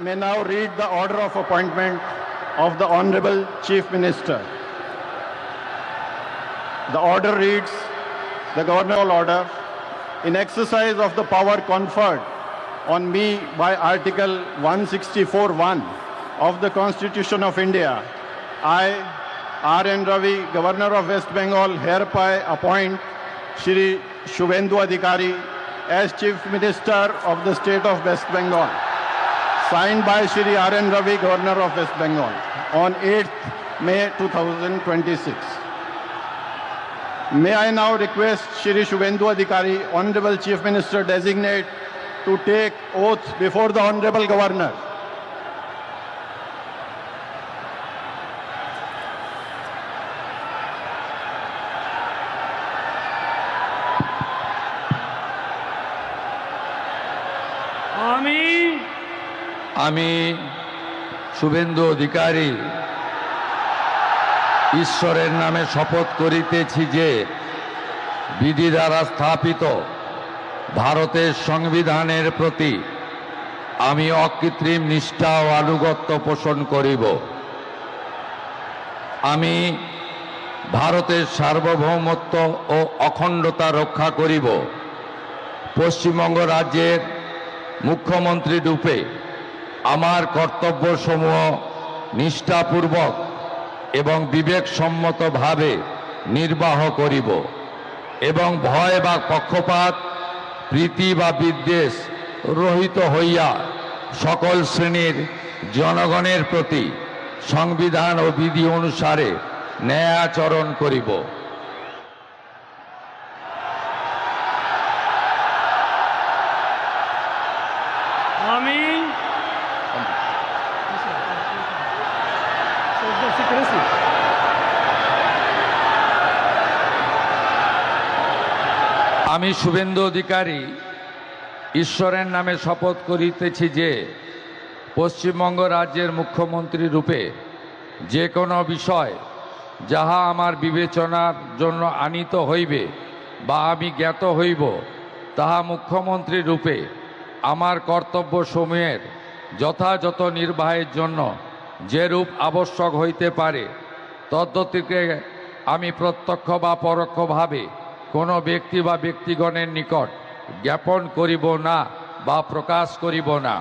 may now read the order of appointment of the Honorable Chief Minister. The order reads, the governmental order, in exercise of the power conferred on me by Article 164(1) of the Constitution of India, I, R.N. Ravi, Governor of West Bengal, hereby appoint Shri Shubhendu Adhikari as Chief Minister of the State of West Bengal. Signed by Shri R.N. Ravi, Governor of West Bengal, on 8th May 2026. May I now request Shri Shubhendu Adhikari, Honorable Chief Minister Designate, to take oath before the Honorable Governor. আমি শুভেন্দু অধিকারী ঈশ্বরের নামে শপথ করিতেছি যে বিধি দ্বারা স্থাপিত ভারতের সংবিধানের প্রতি আমি অকৃত্রিম নিষ্ঠা ও আনুগত্য পোষণ করিব। আমি ভারতের সার্বভৌমত্ব ও অখণ্ডতা রক্ষা করিব। পশ্চিমবঙ্গ রাজ্যের মুখ্যমন্ত্রী রূপে আমার কর্তব্যসমূহ নিষ্ঠাপূর্বক এবং বিবেকসম্মতভাবে নির্বাহ করিব এবং ভয় বা পক্ষপাত, প্রীতি বা বিদ্বেষ রহিত হইয়া সকল শ্রেণীর জনগণের প্রতি সংবিধান ও বিধি অনুসারে ন্যায় আচরণ করিব। আমি শুভেন্দু অধিকারী ঈশ্বরের নামে শপথ করিতেছি যে পশ্চিমবঙ্গ রাজ্যের মুখ্যমন্ত্রী রূপে যে কোনো বিষয় যাহা আমার বিবেচনার জন্য আনীত হইবে বা আমি জ্ঞাত হইব, তাহা মুখ্যমন্ত্রী রূপে আমার কর্তব্যসমূহের যথাযথ নির্বাহের জন্য যেরূপ আবশ্যক হইতে পারে তদ্গতিকে আমি প্রত্যক্ষ বা পরোক্ষভাবে কোনো ব্যক্তি বা ব্যক্তিগণের নিকট জ্ঞাপন করিব না বা প্রকাশ করিব না।